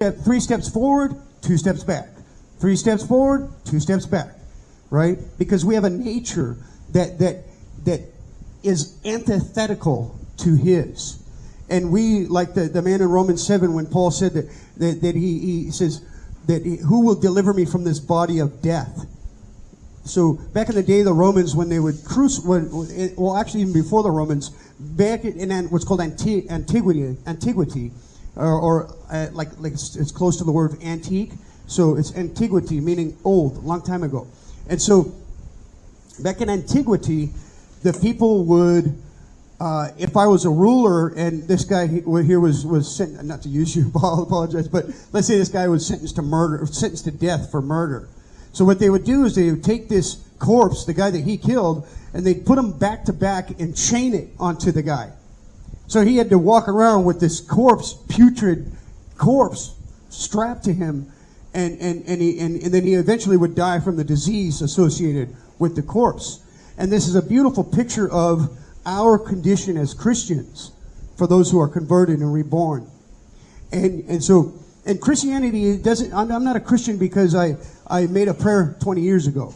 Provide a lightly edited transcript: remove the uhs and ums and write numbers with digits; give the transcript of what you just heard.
3 steps forward, 2 steps back. 3 steps forward, 2 steps back. Right? Because we have a nature that is antithetical to his. And we, like the man in Romans 7, when Paul said that he says that who will deliver me from this body of death? So back in the day, the Romans, when they would well, actually even before the Romans, back in what's called antiquity, or like it's close to the word antique. So it's antiquity, meaning old, long time ago. And so back in antiquity, the people would, if I was a ruler and this guy here was sentenced, not to use you, I'll apologize, but let's say this guy was sentenced to death for murder. So what they would do is they would take this corpse, the guy that he killed, and they'd put him back to back and chain it onto the guy. So he had to walk around with this putrid corpse, strapped to him, and then he eventually would die from the disease associated with the corpse. And this is a beautiful picture of our condition as Christians, for those who are converted and reborn. And Christianity doesn't. I'm not a Christian because I made a prayer 20 years ago.